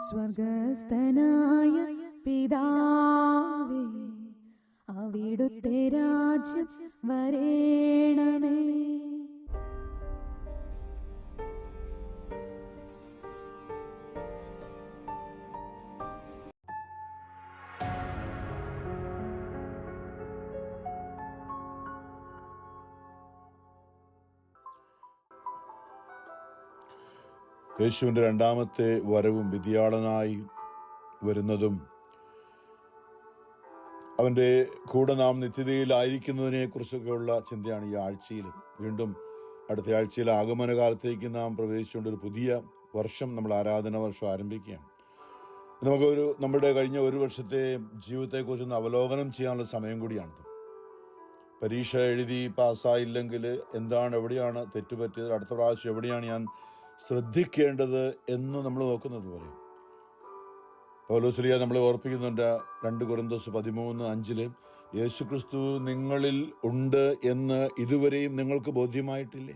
സ്വർഗസ്ഥനായ പിതാവേ, അവിടുത്തെ രാജ്യം വരേണമേ. യേശുവിൻ്റെ രണ്ടാമത്തെ വരവും വിധിയാളനായി വരുന്നതും അവൻ്റെ കൂടെ നാം നിത്യതയിലായിരിക്കുന്നതിനെ കുറിച്ചൊക്കെയുള്ള ചിന്തയാണ് ഈ ആഴ്ചയിൽ. വീണ്ടും അടുത്ത ആഴ്ചയിൽ ആഗമനകാലത്തേക്ക് നാം പ്രവേശിച്ചുകൊണ്ട് ഒരു പുതിയ വർഷം, നമ്മൾ ആരാധന വർഷം ആരംഭിക്കുകയാണ്. നമ്മുടെ കഴിഞ്ഞ ഒരു വർഷത്തെ ജീവിതത്തെക്കുറിച്ചൊന്ന് അവലോകനം ചെയ്യാനുള്ള സമയം കൂടിയാണിത്. പരീക്ഷ എഴുതി പാസ്സായില്ലെങ്കിൽ എവിടെയാണ് തെറ്റുപറ്റിയത്, അടുത്ത പ്രാവശ്യം എവിടെയാണ് ഞാൻ ശ്രദ്ധിക്കേണ്ടത് എന്ന് നമ്മൾ നോക്കുന്നത് പോലെ പൗലോസ്ലീഹ നമ്മളെ ഓർപ്പിക്കുന്നുണ്ട്. 2 കൊരിന്തോസ് 13:5 യേശുക്രിസ്തു നിങ്ങളിൽ ഉണ്ട് എന്ന് ഇതുവരെയും നിങ്ങൾക്ക് ബോധ്യമായിട്ടില്ലേ?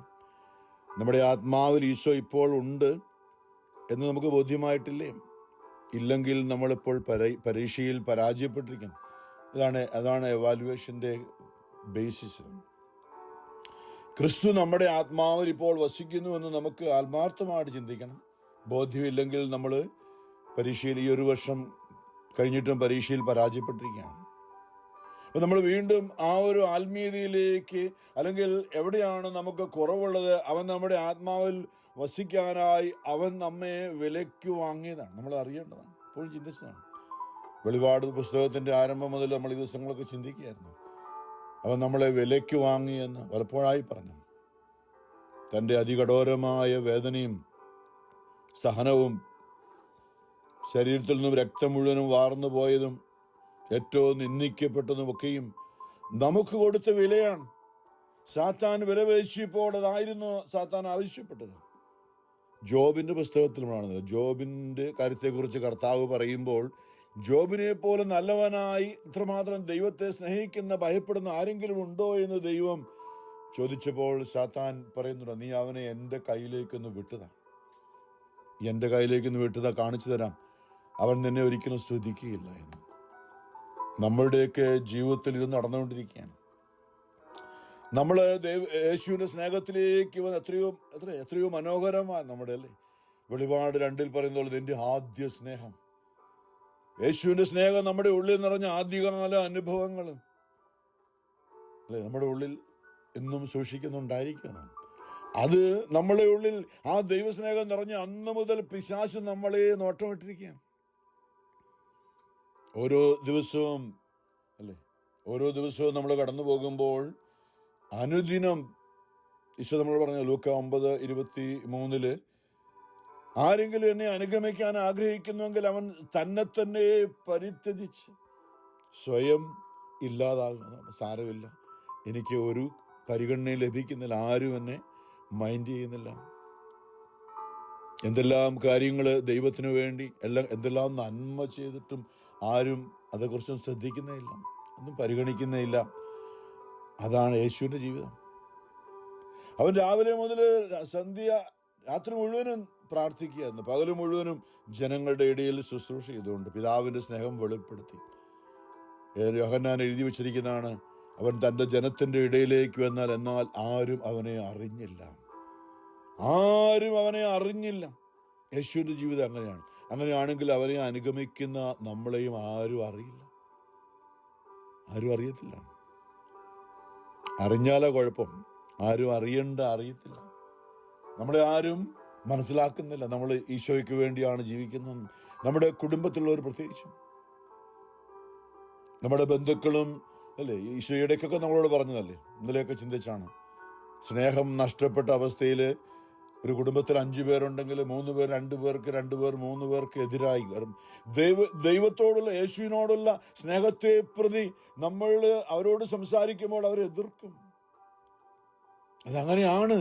നമ്മുടെ ആത്മാവിൽ ഈശോ ഇപ്പോൾ ഉണ്ട് എന്ന് നമുക്ക് ബോധ്യമായിട്ടില്ലേ? ഇല്ലെങ്കിൽ നമ്മളിപ്പോൾ പരീക്ഷയിൽ പരാജയപ്പെട്ടിരിക്കും. അതാണ് എവാലുവേഷൻ്റെ ബേസിസ്. ക്രിസ്തു നമ്മുടെ ആത്മാവിൽ ഇപ്പോൾ വസിക്കുന്നു എന്ന് നമുക്ക് ആത്മാർത്ഥമായിട്ട് ചിന്തിക്കണം. ബോധ്യമില്ലെങ്കിൽ നമ്മൾ പരീക്ഷയിൽ ഈ ഒരു വർഷം കഴിഞ്ഞിട്ടും പരീക്ഷയിൽ പരാജയപ്പെട്ടിരിക്കുകയാണ്. അപ്പം നമ്മൾ വീണ്ടും ആ ഒരു ആത്മീയതയിലേക്ക്, അല്ലെങ്കിൽ എവിടെയാണ് നമുക്ക് കുറവുള്ളത്, അവൻ നമ്മുടെ ആത്മാവിൽ വസിക്കാനായി അവൻ നമ്മെ വിലയ്ക്ക് വാങ്ങിയതാണ്. നമ്മൾ അറിയേണ്ടതാണ്, എപ്പോഴും ചിന്തിച്ചതാണ്. വെളിപാട് പുസ്തകത്തിൻ്റെ ആരംഭം മുതൽ നമ്മൾ ഈ ദിവസങ്ങളൊക്കെ ചിന്തിക്കുകയായിരുന്നു. അവൻ നമ്മളെ വിലയ്ക്ക് വാങ്ങിയെന്ന് പലപ്പോഴായി പറഞ്ഞു. തൻ്റെ അതികഠോരമായ വേദനയും സഹനവും, ശരീരത്തിൽ നിന്നും രക്തം മുഴുവനും വാർന്നു പോയതും ഏറ്റവും നിന്ദിക്കപ്പെട്ടതുമൊക്കെയും നമുക്ക് കൊടുത്ത വിലയാണ്. സാത്താൻ വില പേശിയപ്പോൾ അതായിരുന്നു സാത്താൻ ആവശ്യപ്പെട്ടത്. ജോബിൻ്റെ പുസ്തകത്തിലുമാണ്. ജോബിൻ്റെ കാര്യത്തെക്കുറിച്ച് കർത്താവ് പറയുമ്പോൾ, ജോബിനെ പോലെ നല്ലവനായി ഇത്രമാത്രം ദൈവത്തെ സ്നേഹിക്കുന്ന, ഭയപ്പെടുന്ന ആരെങ്കിലും ഉണ്ടോ എന്ന് ദൈവം ചോദിച്ചപ്പോൾ സാത്താൻ പറയുന്നുണ്ട്, നീ അവനെ എൻ്റെ കയ്യിലേക്കൊന്ന് വിട്ടുതാ, കാണിച്ചു തരാം, അവൻ നിന്നെ ഒരിക്കലും സ്തുതിക്കുകയില്ല എന്ന്. നമ്മളുടെയൊക്കെ ജീവിതത്തിൽ ഇത് നടന്നുകൊണ്ടിരിക്കുകയാണ്. നമ്മൾ യേശുവിൻ്റെ സ്നേഹത്തിലേക്ക് വന്ന് എത്രയോ മനോഹരമാണ് നമ്മുടെ, അല്ലേ? വെളിപാട് 2 പറയുന്നത് എൻ്റെ ആദ്യ സ്നേഹം. യേശുവിൻ്റെ സ്നേഹം നമ്മുടെ ഉള്ളിൽ നിറഞ്ഞ ആദ്യകാല അനുഭവങ്ങൾ, അല്ലേ, നമ്മുടെ ഉള്ളിൽ എന്നും സൂക്ഷിക്കുന്നുണ്ടായിരിക്കണം. അത് നമ്മളെ ഉള്ളിൽ ആ ദൈവസ്നേഹം നിറഞ്ഞ അന്ന് മുതൽ പിശാച് നമ്മളെ നോട്ടമിട്ടിരിക്കുകയാണ്. ഓരോ ദിവസവും നമ്മൾ കടന്നു പോകുമ്പോൾ അനുദിനം ഈശോ നമ്മൾ പറഞ്ഞ ലൂക്ക 9:23 ആരെങ്കിലും എന്നെ അനുഗമിക്കാൻ ആഗ്രഹിക്കുന്നുവെങ്കിൽ അവൻ തന്നെ പരിത്യജിച്ച് സ്വയം ഇല്ലാതാകുന്നു. സാരമില്ല, എനിക്ക് ഒരു പരിഗണനയും ലഭിക്കുന്നില്ല, ആരും എന്നെ മൈൻഡ് ചെയ്യുന്നില്ല. എന്തെല്ലാം കാര്യങ്ങൾ ദൈവത്തിനു വേണ്ടി എന്തെല്ലാം നന്മ ചെയ്തിട്ടും ആരും അതേക്കുറിച്ചൊന്നും ശ്രദ്ധിക്കുന്നേയില്ല, ഒന്നും പരിഗണിക്കുന്നേയില്ല. അതാണ് യേശുവിൻ്റെ ജീവിതം. അവൻ രാവിലെ മുതൽ രാത്രി മുഴുവനും പ്രാർത്ഥിക്കുകയായിരുന്നു. പകൽ മുഴുവനും ജനങ്ങളുടെ ഇടയിൽ ശുശ്രൂഷ ചെയ്തുകൊണ്ട് പിതാവിൻ്റെ സ്നേഹം വെളിപ്പെടുത്തി. യോഹന്നാൻ എഴുതി വച്ചിരിക്കുന്നതാണ്, അവൻ തൻ്റെ ജനത്തിൻ്റെ ഇടയിലേക്ക് എന്നാൽ ആരും അവനെ അറിഞ്ഞില്ല. യേശുവിൻ്റെ ജീവിതം അങ്ങനെയാണ്. അങ്ങനെയാണെങ്കിൽ അവനെ അനുഗമിക്കുന്ന നമ്മളെയും ആരും അറിയത്തില്ല. അറിഞ്ഞാലോ കുഴപ്പം, ആരും അറിയത്തില്ല. നമ്മളെ ആരും മനസ്സിലാക്കുന്നില്ല. നമ്മൾ ഈശോയ്ക്ക് വേണ്ടിയാണ് ജീവിക്കുന്നത്. നമ്മുടെ കുടുംബത്തിലുള്ളവർ പ്രത്യേകിച്ചും, നമ്മുടെ ബന്ധുക്കളും, അല്ലേ, ഈശോയുടെയൊക്കെ നമ്മളോട് പറഞ്ഞതല്ലേ, ഇന്നലെയൊക്കെ ചിന്തിച്ചാണ്. സ്നേഹം നഷ്ടപ്പെട്ട അവസ്ഥയിൽ ഒരു കുടുംബത്തിൽ 5 പേരുണ്ടെങ്കിൽ 3 പേർ 2 പേർക്ക്, 2 പേർ 3 പേർക്ക് എതിരായി. ദൈവത്തോടുള്ള, യേശുവിനോടുള്ള സ്നേഹത്തെ പ്രതി നമ്മൾ അവരോട് സംസാരിക്കുമ്പോൾ അവരെ എതിർക്കും. അതങ്ങനെയാണ്.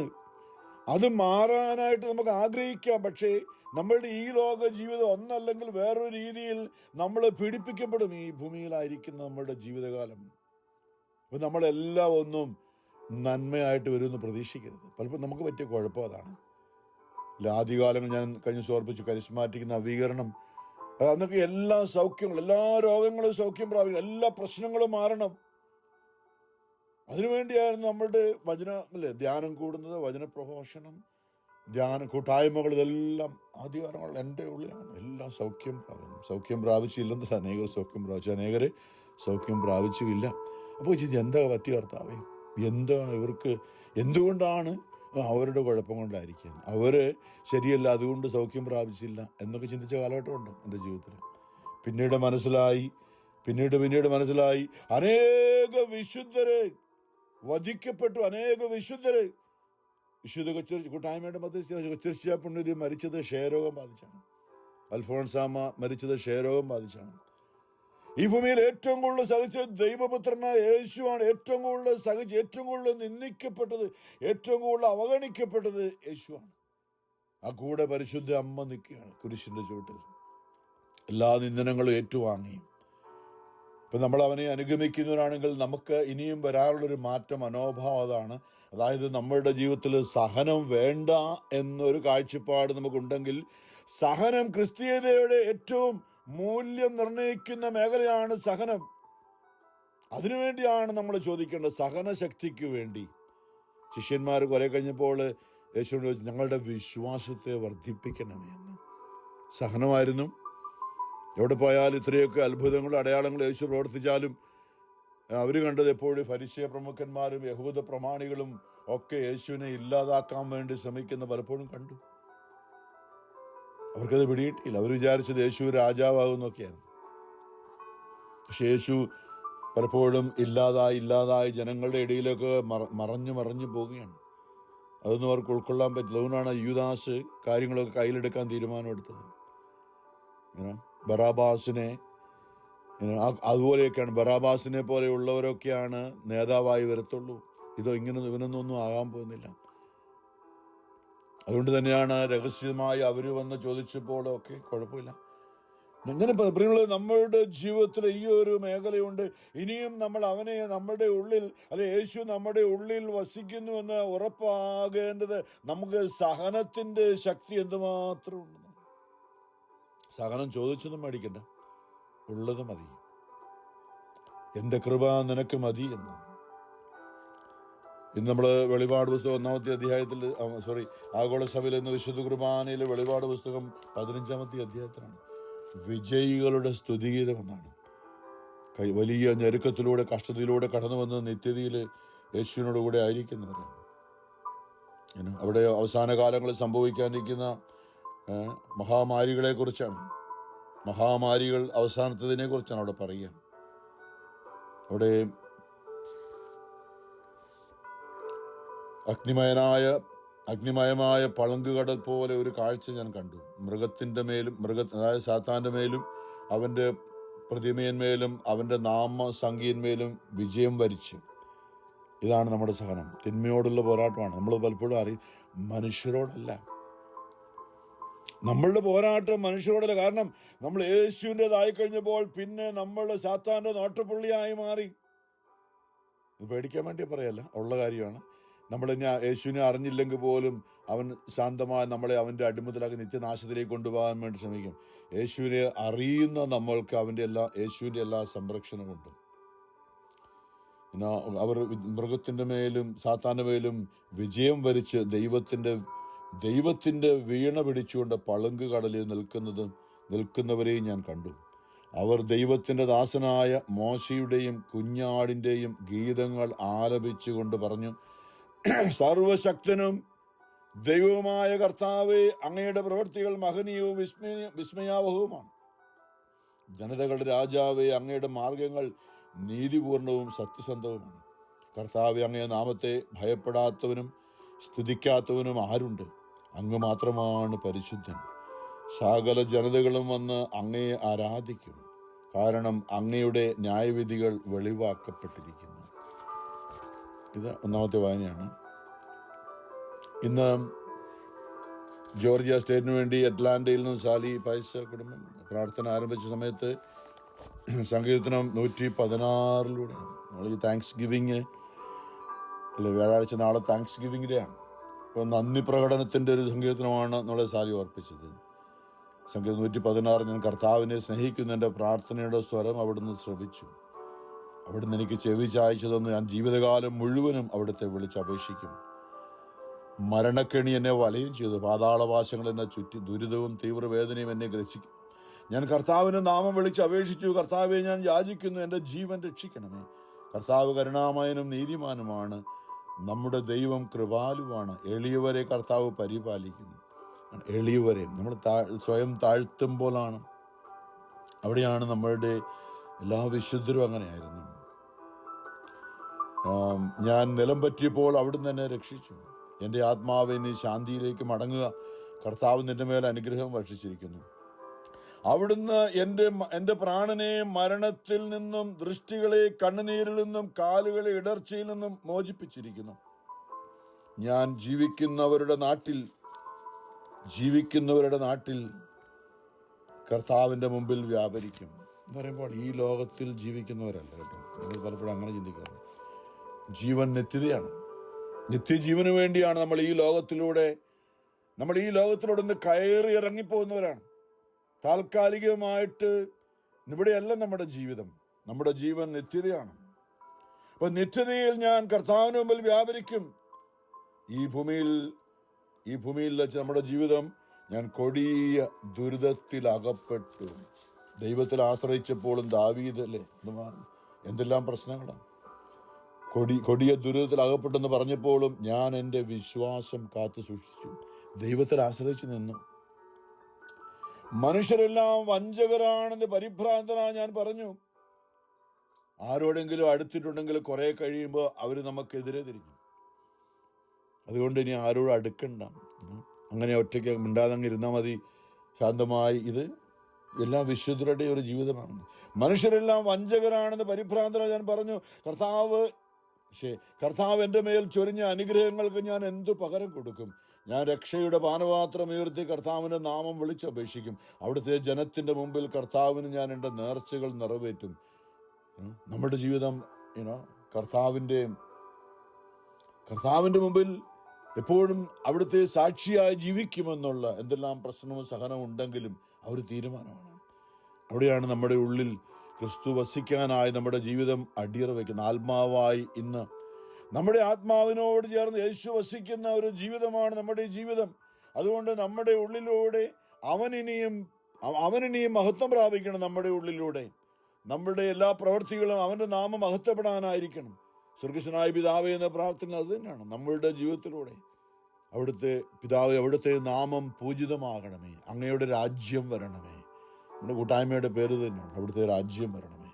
അത് മാറാനായിട്ട് നമുക്ക് ആഗ്രഹിക്കാം. പക്ഷേ നമ്മളുടെ ഈ ലോക ജീവിതം ഒന്നല്ലെങ്കിൽ വേറൊരു രീതിയിൽ നമ്മൾ പീഡിപ്പിക്കപ്പെടും. ഈ ഭൂമിയിലായിരിക്കുന്ന നമ്മളുടെ ജീവിതകാലം. അപ്പം നമ്മളെല്ലാം ഒന്നും നന്മയായിട്ട് വരുമെന്ന് പ്രതീക്ഷിക്കരുത്. പലപ്പോഴും നമുക്ക് പറ്റിയ കുഴപ്പം അതാണ്. ആദ്യകാലങ്ങൾ ഞാൻ കഴിഞ്ഞ ഓർപ്പിച്ചു, കരിസ്മാറ്റിക് നവീകരണം, അന്നൊക്കെ എല്ലാ സൗഖ്യങ്ങളും, എല്ലാ രോഗങ്ങളും സൗഖ്യം പ്രാപിക്കണം, എല്ലാ പ്രശ്നങ്ങളും മാറണം. അതിനുവേണ്ടിയായിരുന്നു നമ്മളുടെ ധ്യാനം കൂടുന്നത്, വചന പ്രഘോഷണം, ധ്യാന കൂട്ടായ്മകൾ, ഇതെല്ലാം ആദ്യകാലങ്ങൾ എൻ്റെ ഉള്ളിലാണ്. എല്ലാം സൗഖ്യം പ്രാപിച്ചില്ലെന്നില്ല, അനേകർ സൗഖ്യം പ്രാപിച്ചു, അനേകരെ സൗഖ്യം പ്രാപിച്ചുമില്ല. അപ്പോൾ എന്താ പറ്റിയ കർത്താവേ, എന്താണ് ഇവർക്ക്, എന്തുകൊണ്ടാണ്? അവരുടെ കുഴപ്പം കൊണ്ടായിരിക്കും, അവർ ശരിയല്ല, അതുകൊണ്ട് സൗഖ്യം പ്രാപിച്ചില്ല എന്നൊക്കെ ചിന്തിച്ച കാലഘട്ടമുണ്ട് എൻ്റെ ജീവിതത്തിൽ. പിന്നീട് മനസ്സിലായി അനേക വിശുദ്ധരെ വധിക്കപ്പെട്ടു. അനേക വിശുദ്ധരെ, വിശുദ്ധ കൂട്ടായ്മയുടെ മധ്യ പുണ്യതി മരിച്ചത് ക്ഷയരോഗം ബാധിച്ചാണ്. അൽഫോൺസാമ മരിച്ചത് ക്ഷയരോഗം ബാധിച്ചാണ്. ഈ ഭൂമിയിൽ ഏറ്റവും കൂടുതൽ സഹിച്ച ദൈവപുത്രനായ യേശുവാണ്. ഏറ്റവും കൂടുതൽ സഹിച്ച്, ഏറ്റവും കൂടുതൽ നിന്ദിക്കപ്പെട്ടത്, ഏറ്റവും കൂടുതൽ അവഗണിക്കപ്പെട്ടത് യേശുവാണ്. ആ കൂടെ പരിശുദ്ധ അമ്മ നിൽക്കുകയാണ് കുരിശിന്റെ ചുവട്ടിൽ, എല്ലാ നിന്ദനങ്ങളും ഏറ്റുവാങ്ങി. ഇപ്പം നമ്മൾ അവനെ അനുഗമിക്കുന്നവരാണെങ്കിൽ നമുക്ക് ഇനിയും വരാനുള്ളൊരു മാറ്റം, മനോഭാവം അതാണ്. അതായത് നമ്മളുടെ ജീവിതത്തിൽ സഹനം വേണ്ട എന്നൊരു കാഴ്ചപ്പാട് നമുക്കുണ്ടെങ്കിൽ, സഹനം ക്രിസ്തീയതയുടെ ഏറ്റവും മൂല്യം നിർണ്ണയിക്കുന്ന മേഖലയാണ് സഹനം. അതിനുവേണ്ടിയാണ് നമ്മൾ ചോദിക്കേണ്ടത്, സഹനശക്തിക്ക് വേണ്ടി. ശിഷ്യന്മാർ കുറെ കഴിഞ്ഞപ്പോൾ യേശുവിനോട് ചോദിച്ചു, ഞങ്ങളുടെ വിശ്വാസത്തെ വർദ്ധിപ്പിക്കണമേ എന്ന്. സഹനമായിരുന്നു. എവിടെ പോയാലും ഇത്രയൊക്കെ അത്ഭുതങ്ങളും അടയാളങ്ങളും യേശു പ്രവർത്തിച്ചാലും അവർ കണ്ടത് എപ്പോഴും ഫരിസേയ പ്രമുഖന്മാരും യഹൂദ പ്രമാണികളും ഒക്കെ യേശുവിനെ ഇല്ലാതാക്കാൻ വേണ്ടി ശ്രമിക്കുന്ന പലപ്പോഴും കണ്ടു. അവർക്കത് പിടികിട്ടിയില്ല. അവർ വിചാരിച്ചത് യേശു രാജാവാകുന്നൊക്കെയാണ്. പക്ഷെ യേശു പലപ്പോഴും ഇല്ലാതായി ജനങ്ങളുടെ ഇടയിലൊക്കെ മറഞ്ഞു പോവുകയാണ്. അതൊന്നും അവർക്ക് ഉൾക്കൊള്ളാൻ പറ്റില്ല. അതുകൊണ്ടാണ് യൂദാസ് കാര്യങ്ങളൊക്കെ കയ്യിലെടുക്കാൻ തീരുമാനമെടുത്തത്. ബറാബാസിനെ, അതുപോലെയൊക്കെയാണ്. ബറാബാസിനെ പോലെയുള്ളവരൊക്കെയാണ് നേതാവായി വരത്തുള്ളൂ. ഇവനൊന്നും ആകാൻ പോകുന്നില്ല. അതുകൊണ്ട് തന്നെയാണ് രഹസ്യമായി അവർ വന്ന് ചോദിച്ചപ്പോൾ ഒക്കെ കുഴപ്പമില്ല. അങ്ങനെ നമ്മളുടെ ജീവിതത്തിൽ ഈ ഒരു മേഖലയുണ്ട്. ഇനിയും നമ്മൾ അവനെ നമ്മുടെ ഉള്ളിൽ, യേശു നമ്മുടെ ഉള്ളിൽ വസിക്കുന്നുവെന്ന് ഉറപ്പാകേണ്ടത് നമുക്ക് സഹനത്തിന്റെ ശക്തി എന്തുമാത്രം ഉണ്ട്. സഹനം ചോദിച്ചൊന്നും മേടിക്കണ്ട, ഉള്ളത് മതി. എൻ്റെ കൃപ നിനക്ക് മതി എന്ന്. ഇന്ന് നമ്മൾ വെളിപാട് പുസ്തകം 1-ാമത്തെ അധ്യായത്തിൽ, ആഗോള സഭയിൽ എന്ന വിശുദ്ധ കുർബാനയിലെ വെളിപാട് പുസ്തകം 15-ാമത്തെ അധ്യായത്തിലാണ്. വിജയികളുടെ സ്തുതിഗീതം എന്നാണ്. വലിയ ഞെരുക്കത്തിലൂടെ, കഷ്ടതയിലൂടെ കടന്നു വന്ന് നിത്യതയിൽ യേശുവിനോട് കൂടെ ആയിരിക്കുന്നവരാണ്. അവിടെ അവസാന കാലങ്ങളിൽ സംഭവിക്കാനിരിക്കുന്ന മഹാമാരികളെ കുറിച്ചാണ്. മഹാമാരികൾ അവസാനത്തതിനെ കുറിച്ചാണ് അവിടെ പറയുക. അവിടെ അഗ്നിമയമായ പളുങ്കുകടൽ പോലെ ഒരു കാഴ്ച ഞാൻ കണ്ടു. മൃഗത്തിന്റെ മേലും, അതായത് സാത്താന്റെ മേലും അവന്റെ പ്രതിമയന്മേലും അവന്റെ നാമസംഖ്യന്മേലും വിജയം വരിച്ചു. ഇതാണ് നമ്മുടെ സഹനം. തിന്മയോടുള്ള പോരാട്ടമാണ്. നമ്മൾ പലപ്പോഴും മനുഷ്യരോടല്ല. നമ്മളുടെ പോരാട്ടം മനുഷ്യരോടല്ല. കാരണം നമ്മൾ യേശുവിൻ്റെതായി കഴിഞ്ഞപ്പോൾ പിന്നെ നമ്മൾ സാത്താന്റെ നോട്ടപ്പുള്ളിയായി മാറി. പേടിക്കാൻ വേണ്ടി പറയല്ല, ഉള്ള കാര്യമാണ്. നമ്മൾ യേശുവിനെ അറിഞ്ഞില്ലെങ്കിൽ പോലും അവൻ ശാന്തമായി നമ്മളെ അവൻ്റെ അടിമത്തിലാക്കി നിത്യനാശത്തിലേക്ക് കൊണ്ടുപോകാൻ വേണ്ടി ശ്രമിക്കും. യേശുവിനെ അറിയുന്ന നമ്മൾക്ക് യേശുവിൻ്റെ എല്ലാ സംരക്ഷണമുണ്ട്. അവർ മൃഗത്തിൻ്റെ മേലും സാത്താൻ്റെ മേലും വിജയം വരിച്ച് ദൈവത്തിൻ്റെ വീണ പിടിച്ചുകൊണ്ട് പളുങ്ക് കടലിൽ നിൽക്കുന്നവരെയും ഞാൻ കണ്ടു. അവർ ദൈവത്തിൻ്റെ ദാസനായ മോശയുടെയും കുഞ്ഞാടിൻ്റെയും ഗീതങ്ങൾ ആലപിച്ചുകൊണ്ട് പറഞ്ഞു, സർവശക്തനും ദൈവവുമായ കർത്താവേ, അങ്ങയുടെ പ്രവൃത്തികൾ മഹനീയവും വിസ്മയാവഹവുമാണ്. ജനതകളുടെ രാജാവേ, അങ്ങയുടെ മാർഗങ്ങൾ നീതിപൂർണവും സത്യസന്ധവുമാണ്. കർത്താവേ, അങ്ങയുടെ നാമത്തെ ഭയപ്പെടാത്തവനും സ്തുതിക്കാത്തവനും ആരുണ്ട്? അങ്ങ് മാത്രമാണ് പരിശുദ്ധൻ. സകല ജനതകളും വന്ന് അങ്ങയെ ആരാധിക്കും, കാരണം അങ്ങയുടെ ന്യായവിധികൾ വെളിവാക്കപ്പെട്ടിരിക്കുന്നു. ഇത് 1-ാമത്തെ വായനയാണ്. ഇന്ന് ജോർജിയ സ്റ്റേറ്റിന് വേണ്ടി അറ്റ്ലാന്റയിൽ നിന്നും സാലി പൈസ കുടുംബം പ്രാർത്ഥന ആരംഭിച്ച സമയത്ത് സങ്കീർത്തനം 116 നമ്മൾ ഈ താങ്ക്സ് ഗിവിങ് വ്യാഴാഴ്ച നാളെ താങ്ക്സ് ഗിവിങ് ഡേ ആണ്. ഇപ്പോൾ നന്ദി പ്രകടനത്തിൻ്റെ ഒരു സങ്കീർത്തനമാണ് നമ്മളെ സാലി ഓർപ്പിച്ചത്. സങ്കീർത്തനം 116, ഞാൻ കർത്താവിനെ സ്നേഹിക്കുന്ന എൻ്റെ പ്രാർത്ഥനയുടെ സ്വരം അവിടുന്ന് ശ്രവിച്ചു. അവിടുന്ന് എനിക്ക് ചെവി ചായച്ചു തന്ന് ഞാൻ ജീവിതകാലം മുഴുവനും അവിടുത്തെ വിളിച്ചപേക്ഷിക്കും. മരണക്കെണി എന്നെ വലയം ചെയ്തു, പാതാളവാശങ്ങൾ എന്നെ ചുറ്റി, ദുരിതവും തീവ്രവേദനയും എന്നെ ഗ്രസിക്കും. ഞാൻ കർത്താവിന് നാമം വിളിച്ച് അപേക്ഷിച്ചു, കർത്താവെ ഞാൻ യാചിക്കുന്നു, എൻ്റെ ജീവൻ രക്ഷിക്കണമേ. കർത്താവ് കരുണാമയനും നീതിമാനുമാണ്, നമ്മുടെ ദൈവം കൃപാലുവാണ്. എളിയവരെ കർത്താവ് പരിപാലിക്കുന്നു. എളിയവരെ നമ്മൾ സ്വയം താഴ്ത്തുമ്പോഴാണ്, അവിടെയാണ് നമ്മളുടെ എല്ലാ വിശുദ്ധരും അങ്ങനെയായിരുന്നു. ഞാൻ നിലം പറ്റിയപ്പോൾ അവിടുന്ന് എന്നെ രക്ഷിച്ചു. എൻ്റെ ആത്മാവെ നീ ശാന്തിയിലേക്ക് മടങ്ങുക, കർത്താവ് നിന്റെ മേൽ അനുഗ്രഹം വർഷിച്ചിരിക്കുന്നു. അവിടുന്ന് എൻ്റെ പ്രാണനെ മരണത്തിൽ നിന്നും, ദൃഷ്ടികളെ കണ്ണുനീരിൽ നിന്നും, കാലുകളെ ഇടർച്ചയിൽ നിന്നും മോചിപ്പിച്ചിരിക്കുന്നു. ഞാൻ ജീവിക്കുന്നവരുടെ നാട്ടിൽ കർത്താവിൻ്റെ മുമ്പിൽ വ്യാപരിക്കും എന്ന് പറയുമ്പോൾ ഈ ലോകത്തിൽ ജീവിക്കുന്നവരല്ല കേട്ടോ. നമ്മൾ പലപ്പോഴും അങ്ങനെ ചിന്തിക്കാറ്. ജീവൻ നിത്യതയാണ്. നിത്യജീവന് വേണ്ടിയാണ് നമ്മൾ ഈ ലോകത്തിലൂടെ ഒന്ന് കയറി ഇറങ്ങിപ്പോകുന്നവരാണ്. താൽക്കാലികമായിട്ട് ഇവിടെയല്ല നമ്മുടെ ജീവിതം. നമ്മുടെ ജീവൻ നിത്യതയാണ്. അപ്പൊ നിത്യതയിൽ ഞാൻ കർത്താവിന് മുമ്പിൽ വ്യാപരിക്കും. ഈ ഭൂമിയിൽ വെച്ച് നമ്മുടെ ജീവിതം, ഞാൻ കൊടിയ ദുരിതത്തിൽ അകപ്പെട്ടു. ദൈവത്തിൽ ആശ്രയിച്ചപ്പോഴും ദാവീദല്ലേ എന്തെല്ലാം പ്രശ്നങ്ങളാണ്. കൊടിയ ദുരിതത്തിൽ അകപ്പെട്ടെന്ന് പറഞ്ഞപ്പോഴും ഞാൻ എൻ്റെ വിശ്വാസം കാത്തു സൂക്ഷിച്ചു, ദൈവത്തിൽ ആശ്രയിച്ചു നിന്നു. മനുഷ്യരെല്ലാം വഞ്ചകരാണെന്ന് പരിഭ്രാന്തനായി ഞാൻ പറഞ്ഞു. ആരോടെങ്കിലും അടുത്തിട്ടുണ്ടെങ്കിൽ കുറെ കഴിയുമ്പോൾ അവർ നമുക്കെതിരെ തിരിഞ്ഞു. അതുകൊണ്ട് ഇനി ആരോടും അടുക്കണ്ട, അങ്ങനെ ഒറ്റയ്ക്ക് മിണ്ടാതങ്ങ് ഇരുന്നാൽ മതി, ശാന്തമായി. ഇത് എല്ലാ വിശുദ്ധരുടെ ഒരു ജീവിതമാണ്. മനുഷ്യരെല്ലാം വഞ്ചകരാണെന്ന് പരിഭ്രാന്തനായി ഞാൻ പറഞ്ഞു. കർത്താവ് എൻ്റെ മേൽ ചൊരിഞ്ഞ അനുഗ്രഹങ്ങൾക്ക് ഞാൻ എന്തു പകരം കൊടുക്കും? ഞാൻ രക്ഷയുടെ പാനപാത്രം ഉയർത്തി കർത്താവിൻ്റെ നാമം വിളിച്ചപേക്ഷിക്കും. അവിടുത്തെ ജനത്തിൻ്റെ മുമ്പിൽ കർത്താവിന് ഞാൻ എൻ്റെ നേർച്ചകൾ നിറവേറ്റും. നമ്മുടെ ജീവിതം കർത്താവിൻ്റെ മുമ്പിൽ എപ്പോഴും അവിടുത്തെ സാക്ഷിയായി ജീവിക്കുമെന്നുള്ള എന്തെല്ലാം പ്രശ്നവും സഹനവും ഉണ്ടെങ്കിലും ആ ഒരു തീരുമാനമാണ്. അവിടെയാണ് നമ്മുടെ ഉള്ളിൽ ക്രിസ്തു വസിക്കാനായി നമ്മുടെ ജീവിതം അടിയറ വയ്ക്കുന്ന ആത്മാവായി. ഇന്ന് നമ്മുടെ ആത്മാവിനോട് ചേർന്ന് യേശു വസിക്കുന്ന ഒരു ജീവിതമാണ് നമ്മുടെ ഈ ജീവിതം. അതുകൊണ്ട് നമ്മുടെ ഉള്ളിലൂടെ അവനിനിയും മഹത്വം പ്രാപിക്കണം. നമ്മുടെ ഉള്ളിലൂടെ നമ്മുടെ എല്ലാ പ്രവൃത്തികളും അവൻ്റെ നാമം മഹത്വപ്പെടാനായിരിക്കണം. സ്വർഗ്ഗസ്ഥനായ പിതാവേ എന്ന പ്രാർത്ഥന അത് തന്നെയാണ്. നമ്മളുടെ ജീവിതത്തിലൂടെ അവിടുത്തെ പിതാവേ, അവിടുത്തെ നാമം പൂജിതമാകണമേ, അങ്ങയുടെ രാജ്യം വരണമേ. നമ്മുടെ കൂട്ടായ്മയുടെ പേര് തന്നെയാണ്, അവിടുത്തെ രാജ്യം വരണമേ.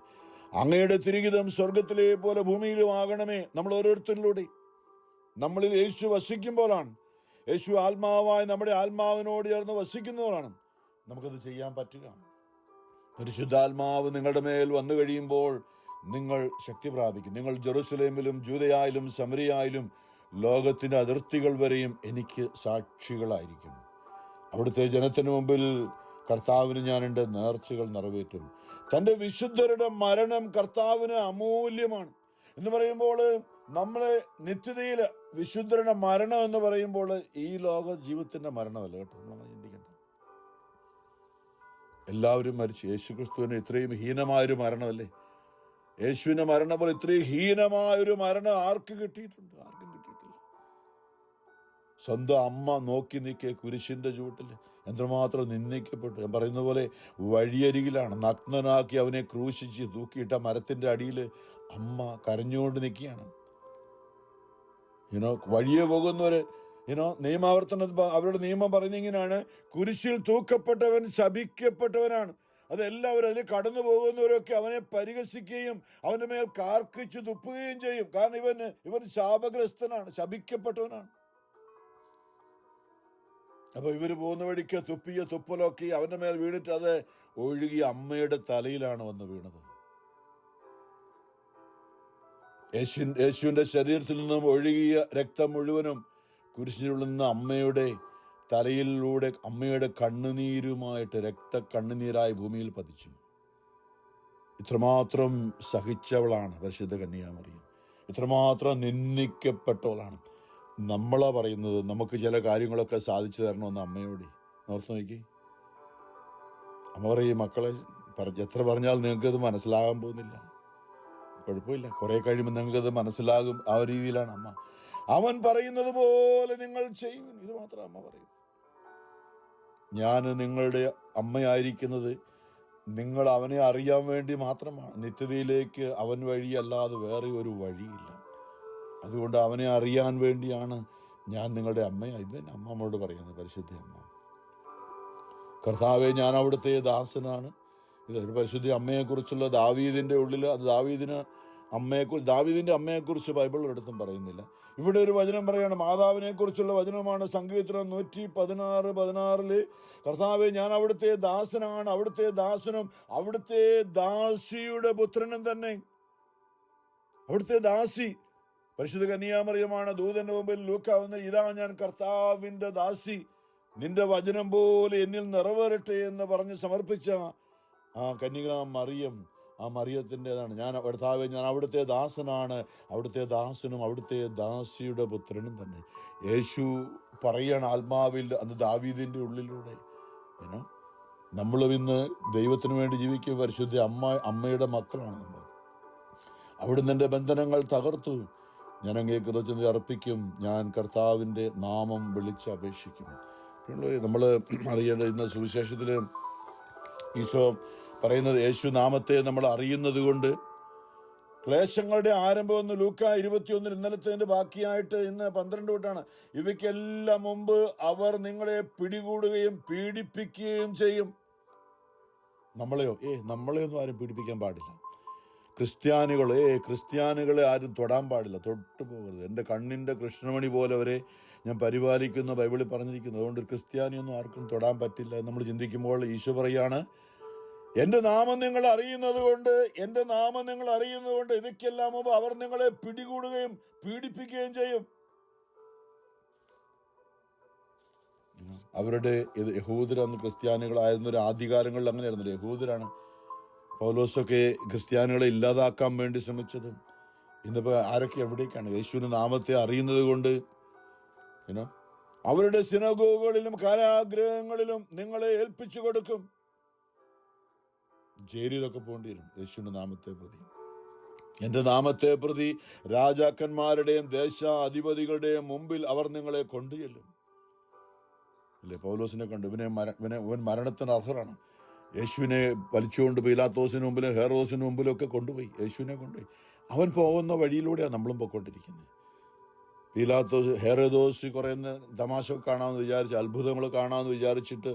അങ്ങയുടെ തിരുഹിതം സ്വർഗത്തിലെ പോലെ ഭൂമിയിലും ആകണമേ. നമ്മൾ ഓരോരുത്തരിലൂടെ നമ്മളിൽ യേശു വസിക്കുമ്പോഴാണ്, യേശു ആത്മാവായി നമ്മുടെ ആത്മാവിനോട് ചേർന്ന് വസിക്കുന്നവരാണ് നമുക്കത് ചെയ്യാൻ പറ്റുക. പരിശുദ്ധാത്മാവ് നിങ്ങളുടെ മേൽ വന്നു കഴിയുമ്പോൾ നിങ്ങൾ ശക്തി പ്രാപിക്കും. നിങ്ങൾ ജെറുസലേമിലും ജൂദയായാലും സമരിയായാലും ലോകത്തിൻ്റെ അതിർത്തികൾ വരെയും എനിക്ക് സാക്ഷികളായിരിക്കും. അവിടുത്തെ ജനത്തിന് മുമ്പിൽ കർത്താവിന് ഞാൻ എൻ്റെ നേർച്ചകൾ നിറവേറ്റും. തൻ്റെ വിശുദ്ധരുടെ മരണം കർത്താവിന് അമൂല്യമാണ് എന്ന് പറയുമ്പോൾ, നമ്മളെ നിത്യതയിൽ വിശുദ്ധരുടെ മരണം എന്ന് പറയുമ്പോൾ ഈ ലോക ജീവിതത്തിൻ്റെ മരണമല്ല കേട്ടോ. നമ്മൾ ചിന്തിക്കേണ്ട, എല്ലാവരും മരിച്ചു. യേശുക്രിസ്തുവിന് ഇത്രയും ഹീനമായൊരു മരണമല്ലേ? യേശുവിന്റെ മരണം പോലെ ഇത്രയും ഹീനമായൊരു മരണം ആർക്കും കിട്ടിയിട്ടുണ്ട്? ആർക്കും കിട്ടിയിട്ടില്ല. സ്വന്തം അമ്മ നോക്കി നിൽക്കിയ കുരിശിന്റെ ചുവട്ടിൽ എന്തുമാത്രം നിന്ദിക്കപ്പെട്ടു. ഞാൻ പറയുന്ന പോലെ വഴിയരികിലാണ് നഗ്നനാക്കി അവനെ ക്രൂശിച്ച് തൂക്കിയിട്ട മരത്തിന്റെ അടിയിൽ അമ്മ കരഞ്ഞുകൊണ്ട് നിൽക്കുകയാണ്. വഴിയെ പോകുന്നവര് നിയമാവർത്തന അവരുടെ നിയമം പറയുന്നിങ്ങനെയാണ്: കുരിശിൽ തൂക്കപ്പെട്ടവൻ ശപിക്കപ്പെട്ടവനാണ്. അതെല്ലാവരും അതിൽ കടന്നു പോകുന്നവരൊക്കെ അവനെ പരിഹസിക്കുകയും അവന്റെ മേൽ കാർക്കിച്ചു തുപ്പുകയും ചെയ്യും. കാരണം ഇവൻ ശാപഗ്രസ്തനാണ്, ശപിക്കപ്പെട്ടവനാണ്. അപ്പൊ ഇവര് പോകുന്ന വഴിക്ക് തുപ്പിയ തുപ്പലൊക്കെ അവന്റെ മേൽ വീണിട്ട് അത് ഒഴുകി അമ്മയുടെ തലയിലാണ് വന്ന് വീണത്. യേശുവിന്റെ ശരീരത്തിൽ നിന്നും ഒഴുകിയ രക്തം മുഴുവനും കുരിശിലുള്ള നിന്ന് അമ്മയുടെ തലയിലൂടെ അമ്മയുടെ കണ്ണുനീരുമായിട്ട് രക്തക്കണ്ണുനീരായി ഭൂമിയിൽ പതിച്ചു. ഇത്രമാത്രം സഹിച്ചവളാണ് പരിശുദ്ധ കന്യകാമറിയം. ഇത്രമാത്രം നിന്ദിക്കപ്പെട്ടവളാണ്. നമ്മളാ പറയുന്നത് നമുക്ക് ചില കാര്യങ്ങളൊക്കെ സാധിച്ചു തരണമെന്ന് അമ്മയോട് ഓർത്ത് നോക്കി. അമ്മ പറയും, മക്കളെ എത്ര പറഞ്ഞാൽ നിങ്ങൾക്കത് മനസ്സിലാകാൻ പോകുന്നില്ല, കുഴപ്പമില്ല, കുറെ കഴിയുമ്പോൾ നിങ്ങൾക്കത് മനസ്സിലാകും. ആ ഒരു രീതിയിലാണ് അമ്മ. അവൻ പറയുന്നത് പോലെ നിങ്ങൾ ചെയ്യും. ഇത് മാത്രം അമ്മ പറയും. ഞാൻ നിങ്ങളുടെ അമ്മയായിരിക്കുന്നത് നിങ്ങൾ അവനെ അറിയാൻ വേണ്ടി മാത്രമാണ്. നിത്യതയിലേക്ക് അവൻ വഴിയല്ലാതെ വേറെ ഒരു വഴിയില്ല. അതുകൊണ്ട് അവനെ അറിയാൻ വേണ്ടിയാണ് ഞാൻ നിങ്ങളുടെ അമ്മയായി. ഇത് അമ്മ അമ്മയോട് പറയുന്നത്, പരിശുദ്ധ അമ്മ. കർത്താവെ, ഞാൻ അവിടുത്തെ ദാസനാണ്. ഇതൊരു പരിശുദ്ധ അമ്മയെക്കുറിച്ചുള്ള ദാവീദിന്റെ ഉള്ളിൽ, അത് ദാവീദിന്റെ അമ്മയെക്കുറിച്ച് ബൈബിൾ ഒരിടത്തും പറയുന്നില്ല. ഇവിടെ ഒരു വചനം പറയാണ്, മാതാവിനെ കുറിച്ചുള്ള വചനമാണ്. സങ്കീർത്തനം 116:16 കർത്താവെ, ഞാൻ അവിടുത്തെ ദാസനാണ്, അവിടുത്തെ ദാസനും അവിടുത്തെ ദാസിയുടെ പുത്രനും തന്നെ. അവിടുത്തെ ദാസി പരിശുദ്ധ കന്യാമറിയമാണ്. ദൂതന്റെ മുമ്പിൽ ലൂക്കാവുന്ന, ഇതാ ഞാൻ കർത്താവിന്റെ ദാസി, നിന്റെ വചനം പോലെ എന്നിൽ നിറവേറട്ടെ എന്ന് പറഞ്ഞ് സമർപ്പിച്ച ആ കന്യകാ മറിയം, ആ മറിയത്തിൻ്റെതാണ്. കർത്താവേ, ഞാൻ അവിടുത്തെ ദാസനാണ്, അവിടുത്തെ ദാസനും അവിടുത്തെ ദാസിയുടെ പുത്രനും തന്നെ. യേശു പറയാണ് ആത്മാവിൽ, അന്ന് ദാവീദിന്റെ ഉള്ളിലൂടെ. നമ്മളും ഇന്ന് ദൈവത്തിന് വേണ്ടി ജീവിക്കുക. പരിശുദ്ധ അമ്മയുടെ മക്കളാണ് നമ്മൾ. അവിടുന്ന് എൻ്റെ ബന്ധനങ്ങൾ തകർത്തു. ഞാൻ അങ്ങേ കൃതജ്ഞത അർപ്പിക്കും. ഞാൻ കർത്താവിൻ്റെ നാമം വിളിച്ച് അപേക്ഷിക്കും. നമ്മൾ അറിയേണ്ട ഇന്ന് സുവിശേഷത്തിൽ ഈശോ പറയുന്നത്, യേശു നാമത്തെ നമ്മൾ അറിയുന്നത് കൊണ്ട് ക്ലേശങ്ങളുടെ ആരംഭം എന്ന് ലൂക്ക 21 ഇന്നലത്തെ ബാക്കിയായിട്ട് ഇന്ന് 12 തൊട്ടാണ്. ഇവയ്ക്കെല്ലാം മുമ്പ് അവർ നിങ്ങളെ പിടികൂടുകയും പീഡിപ്പിക്കുകയും ചെയ്യും. നമ്മളെയൊന്നും ആരും പീഡിപ്പിക്കാൻ പാടില്ല. ക്രിസ്ത്യാനികളെ ആരും തൊടാൻ പാടില്ല, തൊട്ടു പോകരുത്. എൻ്റെ കണ്ണിൻ്റെ കൃഷ്ണമണി പോലെ അവരെ ഞാൻ പരിപാലിക്കുന്ന ബൈബിളിൽ പറഞ്ഞിരിക്കുന്നു. അതുകൊണ്ട് ക്രിസ്ത്യാനിയൊന്നും ആർക്കും തൊടാൻ പറ്റില്ല എന്ന് നമ്മൾ ചിന്തിക്കുമ്പോൾ ഈശോ പറയാണ്, എൻ്റെ നാമം നിങ്ങൾ അറിയുന്നത് കൊണ്ട് ഇതൊക്കെല്ലാം മുമ്പ് അവർ നിങ്ങളെ പിടികൂടുകയും പീഡിപ്പിക്കുകയും ചെയ്യും. അവരുടെ യഹൂദരന്ന് ക്രിസ്ത്യാനികളായിരുന്ന ഒരു ആദ്യകാലങ്ങളിൽ അങ്ങനെയായിരുന്നല്ലോ. യഹൂദരാണ് പൗലോസൊക്കെ ക്രിസ്ത്യാനികളെ ഇല്ലാതാക്കാൻ വേണ്ടി ശ്രമിച്ചത്. ഇന്നിപ്പോൾ ആരൊക്കെ എവിടേക്കാണ്? യേശുവിൻ്റെ നാമത്തെ അറിയുന്നത് കൊണ്ട് അവരുടെ സിനഗോഗുകളിലും കാരാഗ്രഹങ്ങളിലും നിങ്ങളെ ഏൽപ്പിച്ചു കൊടുക്കും. ജയിലിലൊക്കെ പോകേണ്ടി വരും യേശുവിൻ്റെ നാമത്തെ പ്രതി. എൻ്റെ നാമത്തെ പ്രതി രാജാക്കന്മാരുടെയും ദേശാധിപതികളുടെയും മുമ്പിൽ അവർ നിങ്ങളെ കൊണ്ടുചെല്ലും. അല്ലേ, പൗലോസിനെ കണ്ടു, ഇവൻ മരണത്തിന് അർഹരാണ്. യേശുവിനെ വലിച്ചുകൊണ്ട് പീലാത്തോസിന് മുമ്പിലും ഹെറോസിന് മുമ്പിലൊക്കെ കൊണ്ടുപോയി. യേശുവിനെ കൊണ്ടുപോയി. അവൻ പോകുന്ന വഴിയിലൂടെയാണ് നമ്മളും പോയിക്കൊണ്ടിരിക്കുന്നത്. ഹെറോദോസ് കുറേ തമാശ കാണാമെന്ന് വിചാരിച്ച്, അത്ഭുതങ്ങൾ കാണാമെന്ന് വിചാരിച്ചിട്ട്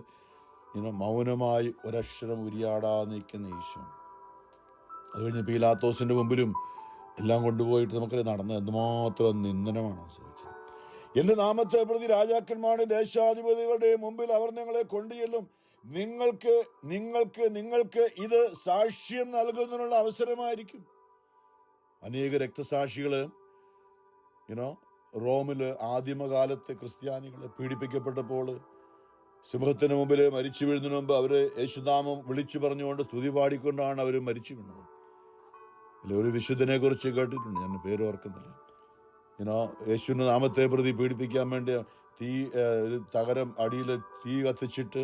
മൗനമായി ഒരക്ഷരം ഉരിയാടാതെ നിൽക്കുന്ന ഈശോ. അത് കഴിഞ്ഞ് പീലാത്തോസിന്റെ മുമ്പിലും എല്ലാം കൊണ്ടുപോയിട്ട് നമുക്ക് നടന്ന എന്തുമാത്രം നിന്ദനമാണ് ശ്രമിച്ചത്. എൻ്റെ നാമത്തെ പ്രതി രാജാക്കന്മാരുടെ ദേശാധിപതികളുടെ മുമ്പിൽ അവർ നിങ്ങളെ കൊണ്ടുചെല്ലും. നിങ്ങൾക്ക് ഇത് സാക്ഷ്യം നൽകുന്നതിനുള്ള അവസരമായിരിക്കും. അനേക രക്തസാക്ഷികള് റോമില് ആദിമകാലത്തെ ക്രിസ്ത്യാനികള് പീഡിപ്പിക്കപ്പെട്ടപ്പോൾ സിംഹത്തിന് മുമ്പിൽ മരിച്ചു വീഴുന്നതിന് മുമ്പ് അവര് യേശുനാമം വിളിച്ചു പറഞ്ഞുകൊണ്ട് സ്തുതി പാടിക്കൊണ്ടാണ് അവർ മരിച്ചു വീണത്. അല്ലെ, ഒരു വിശുദ്ധനെ കുറിച്ച് കേട്ടിട്ടുണ്ട്, ഞാൻ പേര് ഓർക്കുന്നില്ല. യേശുവിൻ്റെ നാമത്തെ പ്രതി പീഡിപ്പിക്കാൻ വേണ്ടി ഒരു തകരം അടിയിൽ തീ കത്തിച്ചിട്ട്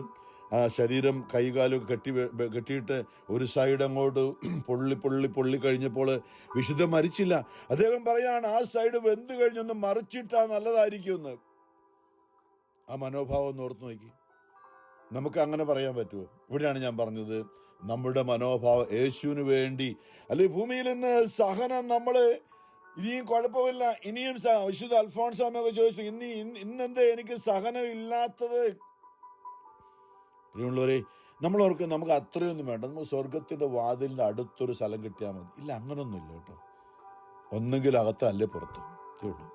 ആ ശരീരം കൈകാലൊക്കെ കെട്ടിയിട്ട് ഒരു സൈഡ് അങ്ങോട്ട് പൊള്ളി കഴിഞ്ഞപ്പോൾ വിശുദ്ധൻ മരിച്ചില്ല. അദ്ദേഹം പറയാണ്, ആ സൈഡ് വെന്ത് കഴിഞ്ഞൊന്ന് മറിച്ചിട്ടാ നല്ലതായിരിക്കുമെന്ന്. ആ മനോഭാവം ഒന്ന് ഓർത്ത് നോക്കി. നമുക്ക് അങ്ങനെ പറയാൻ പറ്റുമോ? ഇവിടെയാണ് ഞാൻ പറഞ്ഞത്, നമ്മുടെ മനോഭാവം യേശുവിന് വേണ്ടി. അല്ലെങ്കിൽ ഭൂമിയിൽ നിന്ന് സഹനം നമ്മള് ഇനിയും കുഴപ്പമില്ല, ഇനിയും വിശുദ്ധ അൽഫോൺസാമൊക്കെ ചോദിച്ചു, ഇന്നെന്തേ എനിക്ക് സഹനം ഇല്ലാത്തത്? പ്രിയമുള്ളവരെ, നമ്മളോർക്ക് നമുക്ക് അത്രയൊന്നും വേണ്ട. നമുക്ക് സ്വർഗത്തിന്റെ വാതിലിന്റെ അടുത്തൊരു സ്ഥലം കിട്ടിയാൽ മതി. ഇല്ല, അങ്ങനൊന്നുമില്ല കേട്ടോ. ഒന്നുകിൽ അകത്തല്ലേ പുറത്ത് ഉള്ളൂ.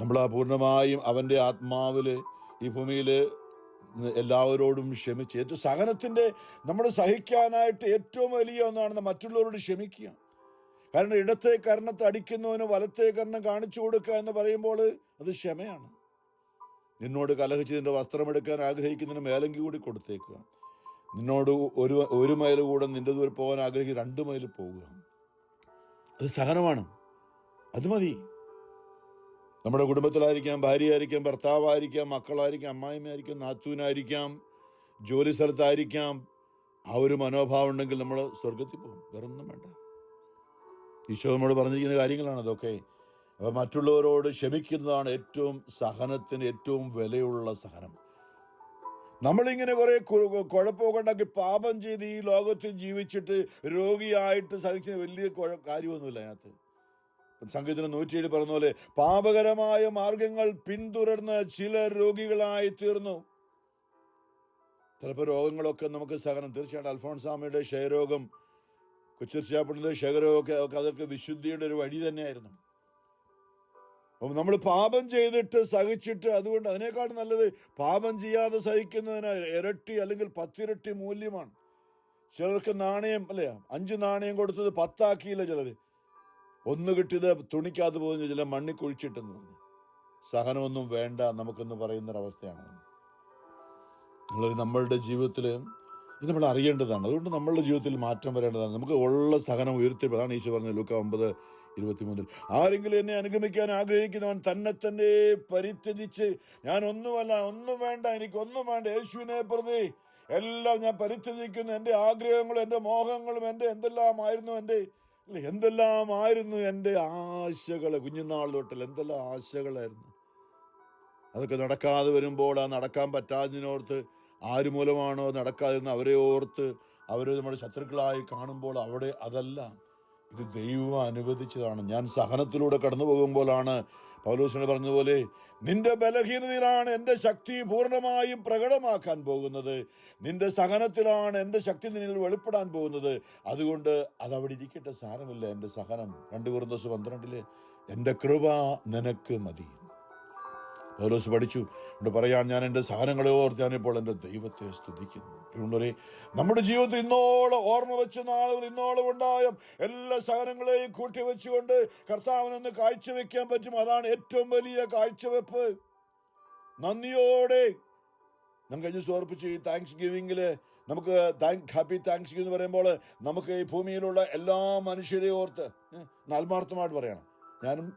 നമ്മൾ പൂർണ്ണമായും അവൻ്റെ ആത്മാവില് ഈ ഭൂമിയിൽ എല്ലാവരോടും ക്ഷമിച്ച്, ഏറ്റവും സഹനത്തിന്റെ നമ്മൾ സഹിക്കാനായിട്ട് ഏറ്റവും വലിയ ഒന്നാണ് മറ്റുള്ളവരോട് ക്ഷമിക്കുക. കാരണം ഇടത്തെ കർണത്തെ അടിക്കുന്നവന് വലത്തെ കർണം കാണിച്ചു കൊടുക്കുക എന്ന് പറയുമ്പോൾ അത് ക്ഷമയാണ്. നിന്നോട് കലഹിച്ച് നിന്റെ വസ്ത്രമെടുക്കാൻ ആഗ്രഹിക്കുന്നതിന് മേലങ്കി കൂടി കൊടുത്തേക്കുക. നിന്നോട് ഒരു മൈൽ കൂടെ നിന്റെ ദൂരെ പോകാൻ ആഗ്രഹിക്കുക 2 മൈൽ പോവുക. അത് സഹനമാണ്. അത് മതി. നമ്മുടെ കുടുംബത്തിലായിരിക്കാം, ഭാര്യയായിരിക്കാം, ഭർത്താവായിരിക്കാം, മക്കളായിരിക്കാം, അമ്മായിമ്മയായിരിക്കാം, നാത്തൂനായിരിക്കാം, ജോലി സ്ഥലത്തായിരിക്കാം. ആ ഒരു മനോഭാവം ഉണ്ടെങ്കിൽ നമ്മൾ സ്വർഗത്തിൽ പോകും. വേറൊന്നും വേണ്ട. ഈശോ നമ്മോട് പറഞ്ഞിരിക്കുന്ന കാര്യങ്ങളാണ് അതൊക്കെ. അപ്പോൾ മറ്റുള്ളവരോട് ക്ഷമിക്കുന്നതാണ് ഏറ്റവും സഹനത്തിന് ഏറ്റവും വിലയുള്ള സഹനം. നമ്മളിങ്ങനെ കുറെ കുഴപ്പമൊക്കെ ഉണ്ടാക്കി പാപം ചെയ്ത് ഈ ലോകത്തിൽ ജീവിച്ചിട്ട് രോഗിയായിട്ട് സഹിച്ച വലിയ കാര്യമൊന്നുമില്ല അതിനകത്ത്. സംഗീതത്തിന് 107 പറഞ്ഞ പോലെ പാപകരമായ മാർഗങ്ങൾ പിന്തുടർന്ന് ചിലർ രോഗികളായി തീർന്നു. ചിലപ്പോൾ രോഗങ്ങളൊക്കെ നമുക്ക് സഹനം. തീർച്ചയായിട്ടും അൽഫോൺസാമയുടെ ക്ഷയരോഗം, കൊച്ചിർച്ചാപ്പിടുന്നത് ക്ഷയരോഗമൊക്കെ അതൊക്കെ വിശുദ്ധിയുടെ ഒരു വഴി തന്നെയായിരുന്നു. അപ്പം നമ്മൾ പാപം ചെയ്തിട്ട് സഹിച്ചിട്ട്, അതുകൊണ്ട് അതിനേക്കാൾ നല്ലത് പാപം ചെയ്യാതെ സഹിക്കുന്നതിന് ഇരട്ടി അല്ലെങ്കിൽ 10 ഇരട്ടി മൂല്യമാണ്. ചിലർക്ക് നാണയം അല്ലേ, 5 നാണയം കൊടുത്തത് 10 ആക്കിയില്ല ചിലർ. 1 കിട്ടിയത് തുണിക്കാതെ പോകുന്നു, ചില മണ്ണി കുഴിച്ചിട്ടെന്ന് പറഞ്ഞു. സഹനമൊന്നും വേണ്ട നമുക്കെന്ന് പറയുന്നൊരവസ്ഥയാണ്. നമ്മളുടെ ജീവിതത്തിൽ ഇത് നമ്മൾ അറിയേണ്ടതാണ്. അതുകൊണ്ട് നമ്മളുടെ ജീവിതത്തിൽ മാറ്റം വരേണ്ടതാണ്. നമുക്ക് ഉള്ള സഹനം ഉയർത്തി. അതാണ് ഈശോ പറഞ്ഞത് ലൂക്ക 9:23. ആരെങ്കിലും എന്നെ അനുഗമിക്കാൻ ആഗ്രഹിക്കുന്നവൻ തന്നെ പരിത്യജിച്ച്, ഞാൻ ഒന്നും വേണ്ട, എനിക്കൊന്നും വേണ്ട, യേശുവിനെ പ്രതി എല്ലാം ഞാൻ പരിത്യജിക്കുന്നു. എൻ്റെ ആഗ്രഹങ്ങളും എൻ്റെ മോഹങ്ങളും എൻ്റെ എന്തെല്ലാമായിരുന്നു എൻ്റെ ആശകൾ. കുഞ്ഞുനാൾ തൊട്ടിൽ എന്തെല്ലാം ആശകളായിരുന്നു. അതൊക്കെ നടക്കാതെ വരുമ്പോൾ, ആ നടക്കാൻ പറ്റാതിനോർത്ത്, ആര് മൂലമാണോ നടക്കാതിരുന്ന അവരെ ഓർത്ത് അവർ നമ്മുടെ ശത്രുക്കളായി കാണുമ്പോൾ അവിടെ അതല്ല, ഇത് ദൈവം അനുവദിച്ചതാണ്. ഞാൻ സഹനത്തിലൂടെ കടന്നു പോകുമ്പോഴാണ് പൗലോസിനെ പറഞ്ഞതുപോലെ, നിന്റെ ബലഹീനതയിലാണ് എൻ്റെ ശക്തി പൂർണ്ണമായും പ്രകടമാക്കാൻ പോകുന്നത്. നിന്റെ സഹനത്തിലാണ് എൻ്റെ ശക്തി നിന്നിൽ വെളിപ്പെടാൻ പോകുന്നത്. അതുകൊണ്ട് അതവിടെ ഇരിക്കട്ടെ, സാരമില്ല. എൻ്റെ സഹനം 2 കൊരിന്ത്യർ 12 എൻ്റെ കൃപ നിനക്ക് മതി. പൗലോസ് പഠിച്ചു ഇവിടെ പറയാൻ, ഞാൻ എൻ്റെ സഹനങ്ങളെ ഓർത്ത് ഞാനിപ്പോൾ എൻ്റെ ദൈവത്തെ സ്തുതിക്കുന്നു. നമ്മുടെ ജീവിതത്തിൽ ഇന്നോളം ഓർമ്മ വെച്ച നാളുകൾ, ഇന്നോളം ഉണ്ടായ എല്ലാ സഹനങ്ങളെയും കൂട്ടി വെച്ചുകൊണ്ട് കർത്താവിനൊന്ന് കാഴ്ചവെക്കാൻ പറ്റും. അതാണ് ഏറ്റവും വലിയ കാഴ്ചവെപ്പ്. നന്ദിയോടെ നമുക്ക് കഴിഞ്ഞ് സമർപ്പിച്ചു ഈ താങ്ക്സ് ഗിവിങ്ങില് നമുക്ക് ഹാപ്പി താങ്ക്സ് ഗിവിംഗ് എന്ന് പറയുമ്പോൾ നമുക്ക് ഈ ഭൂമിയിലുള്ള എല്ലാ മനുഷ്യരെ ഓർത്ത് ആത്മാർത്ഥമായിട്ട് പറയണം. ഞാനും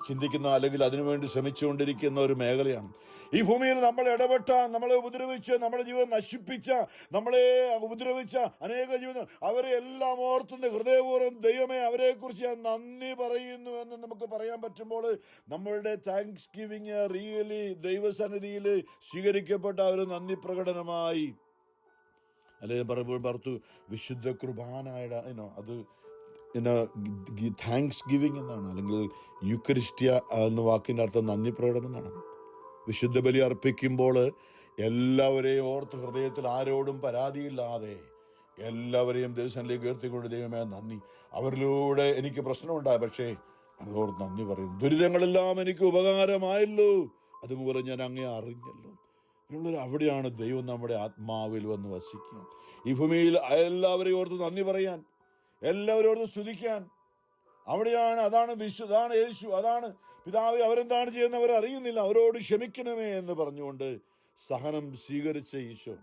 ചിന്തിക്കുന്ന അല്ലെങ്കിൽ അതിനുവേണ്ടി ശ്രമിച്ചുകൊണ്ടിരിക്കുന്ന ഒരു മേഖലയാണ്. ഈ ഭൂമിയിൽ നമ്മൾ ഇടപെട്ട, നമ്മളെ ഉപദ്രവിച്ച്, നമ്മുടെ ജീവിതം നശിപ്പിച്ച, നമ്മളെ ഉപദ്രവിച്ച അനേക ജീവിതം, അവരെ എല്ലാം ഓർത്തുന്ന ഹൃദയപൂർവ്വം ദൈവമേ അവരെക്കുറിച്ച് ഞാൻ നന്ദി പറയുന്നു എന്ന് നമുക്ക് പറയാൻ പറ്റുമ്പോൾ നമ്മളുടെ താങ്ക്സ് ഗിവിങ് റിയലി ദൈവസന്നിധിയിൽ സ്വീകരിക്കപ്പെട്ട ഒരു നന്ദി പ്രകടനമായി. അല്ലെങ്കിൽ പറയുമ്പോൾ പറത്തു വിശുദ്ധ കുർബാനയുടെ അത് താങ്ക്സ് ഗിവിങ് എന്നാണ്, അല്ലെങ്കിൽ യൂക്കരിസ്റ്റിയ എന്ന വാക്കിൻ്റെ അർത്ഥം നന്ദി പ്രകടനം എന്നാണ്. വിശുദ്ധ ബലി അർപ്പിക്കുമ്പോൾ എല്ലാവരെയും ഓർത്ത് ഹൃദയത്തിൽ ആരോടും പരാതിയില്ലാതെ എല്ലാവരെയും ദൈവസന്നിധിയിലേക്ക് ഉയർത്തിക്കൊണ്ട്, ദൈവമേ നന്ദി, അവരിലൂടെ എനിക്ക് പ്രശ്നമുണ്ടായി, പക്ഷേ അതോർത്ത് നന്ദി പറയുന്നു. ദുരിതങ്ങളെല്ലാം എനിക്ക് ഉപകാരമായല്ലോ, അതുമൂലം ഞാൻ അങ്ങേ അറിഞ്ഞല്ലോ. അവിടെയാണ് ദൈവം നമ്മുടെ ആത്മാവിൽ വന്ന് വസിക്കുക. ഈ ഭൂമിയിൽ എല്ലാവരെയും ഓർത്ത് നന്ദി പറയാൻ, എല്ലാവരോടും സ്തുതിക്കാൻ, അവിടെയാണ്. അതാണ് യേശു, അതാണ് പിതാവേ അവരെന്താണ് ചെയ്യുന്നവർ അറിയുന്നില്ല, അവരോട് ക്ഷമിക്കണമേ എന്ന് പറഞ്ഞുകൊണ്ട് സഹനം സ്വീകരിച്ച ഈശോ.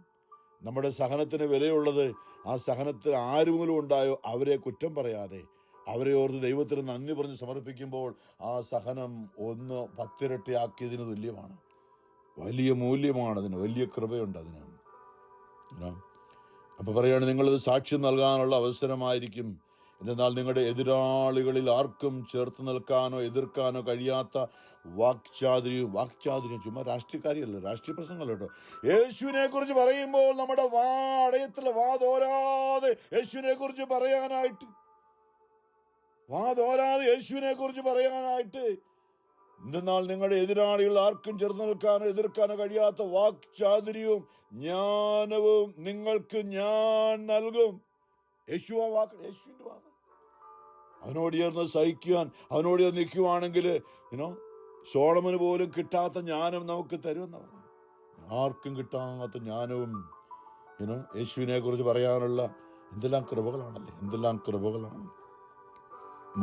നമ്മുടെ സഹനത്തിന് വിലയുള്ളത് ആ സഹനത്തിൽ ആരുമെങ്കിലും ഉണ്ടായോ അവരെ കുറ്റം പറയാതെ അവരെ ഓർത്ത് ദൈവത്തിന് നന്ദി പറഞ്ഞ് സമർപ്പിക്കുമ്പോൾ ആ സഹനം 10 ഇരട്ടിയാക്കിയതിന് തുല്യമാണ്. വലിയ മൂല്യമാണ് അതിന്, വലിയ കൃപയുണ്ട് അതിന്. അപ്പോൾ പറയുകയാണ്, നിങ്ങളത് സാക്ഷ്യം നൽകാനുള്ള അവസരമായിരിക്കും. എന്നാൽ നിങ്ങളുടെ എതിരാളികളിൽ ആർക്കും ചേർത്ത് നിൽക്കാനോ എതിർക്കാനോ കഴിയാത്ത വാക്ചാതുര്യം ചുമ്മാ രാഷ്ട്രീയക്കാരിയല്ല, രാഷ്ട്രീയ പ്രസംഗമല്ല കേട്ടോ. യേശുവിനെ കുറിച്ച് പറയുമ്പോൾ നമ്മുടെ വാതോരാതെ യേശുവിനെ കുറിച്ച് പറയാനായിട്ട് എന്തെന്നാൽ നിങ്ങളുടെ എതിരാളികൾ ആർക്കും ചേർന്ന് നിൽക്കാനോ എതിർക്കാനോ കഴിയാത്ത വാക്ചാതുര്യവും ജ്ഞാനവും നിങ്ങൾക്ക് ഞാൻ നൽകും. യേശുവിന്റെ വാക്ക്. അവനോട് ചേർന്ന് സഹിക്കുവാൻ, അവനോട് ചേർന്ന് നിൽക്കുവാണെങ്കിൽ സോളമന് പോലും കിട്ടാത്ത ജ്ഞാനം നമുക്ക് തരുമെന്ന് പറഞ്ഞു. ആർക്കും കിട്ടാത്ത ജ്ഞാനവും യേശുവിനെ കുറിച്ച് പറയാനുള്ള എന്തെല്ലാം കൃപകളാണ്.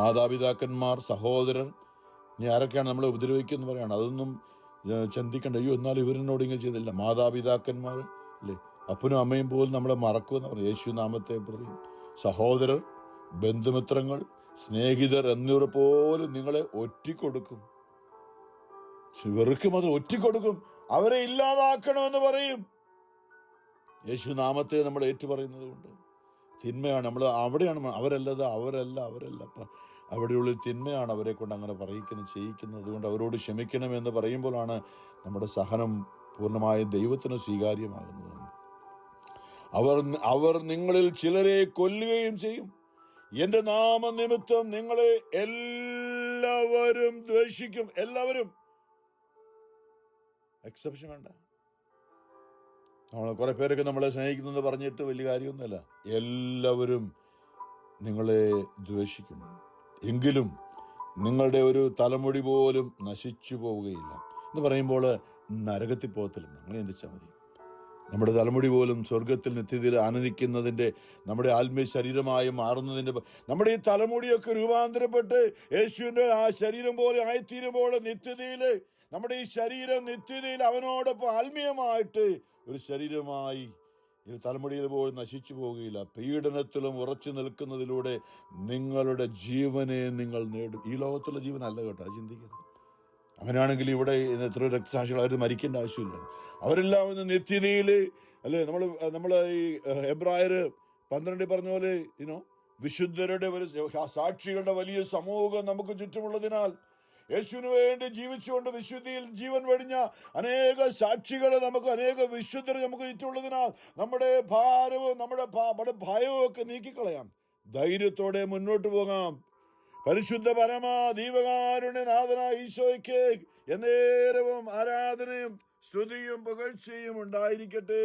മാതാപിതാക്കന്മാർ, സഹോദരർ, ഇനി ആരൊക്കെയാണ് നമ്മളെ ഉപദ്രവിക്കുമെന്ന് പറയാണ്. അതൊന്നും ചിന്തിക്കണ്ട. എന്നാലും ഇവരിനോട് ഇങ്ങനെ ചെയ്തില്ല. മാതാപിതാക്കന്മാർ അല്ലേ, അപ്പനും അമ്മയും പോലും നമ്മളെ മറക്കുമെന്ന് പറയും. യേശു നാമത്തെ പ്രതി സഹോദരർ, ബന്ധുമിത്രങ്ങൾ, സ്നേഹിതർ എന്നിവർ പോലും നിങ്ങളെ ഒറ്റിക്കൊടുക്കും. വെറുക്കും, അത് ഒറ്റിക്കൊടുക്കും, അവരെ ഇല്ലാതാക്കണമെന്ന് പറയും. യേശു നാമത്തെ നമ്മൾ ഏറ്റുപറയുന്നത് കൊണ്ട് തിന്മയാണ് നമ്മൾ അവിടെയാണ്, അവരല്ല അവിടെയുള്ള തിന്മയാണ് അവരെ കൊണ്ട് അങ്ങനെ ചെയ്യിക്കുന്നത്. അതുകൊണ്ട് അവരോട് ക്ഷമിക്കണമെന്ന് പറയുമ്പോഴാണ് നമ്മുടെ സഹനം പൂർണ്ണമായും ദൈവത്തിന് സ്വീകാര്യമാകുന്നത്. അവർ നിങ്ങളിൽ ചിലരെ കൊല്ലുകയും ചെയ്യും, എന്റെ നാമനിമിത്തം നിങ്ങളെ എല്ലാവരും ദ്വേഷിക്കും. എല്ലാവരും, എക്സെപ്ഷൻ വേണ്ട. കുറെ പേരൊക്കെ നമ്മളെ സ്നേഹിക്കുന്നെന്ന് പറഞ്ഞിട്ട് വലിയ കാര്യമൊന്നുമല്ല. എല്ലാവരും നിങ്ങളെ ദ്വേഷിക്കും, എങ്കിലും നിങ്ങളുടെ ഒരു തലമുടി പോലും നശിച്ചു പോവുകയില്ല എന്ന് പറയുമ്പോൾ നരകത്തിൽ പോകത്തില്ല. അങ്ങനെ ചിന്തിച്ചാൽ മതി. നമ്മുടെ തലമുടി പോലും സ്വർഗത്തിൽ നിത്യതയിൽ ആനന്ദിക്കുന്നതിൻ്റെ, നമ്മുടെ ആത്മീയ ശരീരമായി മാറുന്നതിൻ്റെ, നമ്മുടെ ഈ തലമുടിയൊക്കെ രൂപാന്തരപ്പെട്ട് യേശുവിൻ്റെ ആ ശരീരം പോലെ ആയിത്തീരുമ്പോൾ നിത്യതയിൽ നമ്മുടെ ഈ ശരീരം നിത്യതയിൽ അവനോടൊപ്പം ആത്മീയമായിട്ട് ഒരു ശരീരമായി ഈ തലമുടിയിൽ പോലും നശിച്ചു പോവുകയില്ല. പീഡനത്തിലും ഉറച്ചു നിൽക്കുന്നതിലൂടെ നിങ്ങളുടെ ജീവനെ നിങ്ങൾ നേടും. ഈ ലോകത്തുള്ള ജീവനല്ല കേട്ടോ, അത് ചിന്തിക്കരുത്. അങ്ങനെയാണെങ്കിൽ ഇവിടെ എത്ര രക്തസാക്ഷികൾ അവർ മരിക്കേണ്ട ആവശ്യമില്ല. അവരെല്ലാം ഒന്ന് നിത്യതയിൽ, അല്ലേ, നമ്മൾ ഈ എബ്രായർ 12 പറഞ്ഞ പോലെ വിശുദ്ധരുടെ ഒരു സാക്ഷികളുടെ വലിയ സമൂഹം നമുക്ക് ചുറ്റുമുള്ളതിനാൽ യേശുവിന് വേണ്ടി ജീവിച്ചുകൊണ്ട് വിശുദ്ധിയിൽ ജീവൻ വെടിഞ്ഞ അനേക സാക്ഷികളെ അനേക വിശുദ്ധരെ നമുക്ക് ചുറ്റുമുള്ളതിനാൽ നമ്മുടെ ഭാരവും നമ്മുടെ ഭയവും ഒക്കെ നീക്കിക്കളയാം. ധൈര്യത്തോടെ മുന്നോട്ട് പോകാം. പരിശുദ്ധ പരമാ ദീപകാരുണ്യനാഥനായ ഈശോയ്ക്ക് എന്നേരവും ആരാധനയും സ്തുതിയും പുകഴ്ചയും ഉണ്ടായിരിക്കട്ടെ.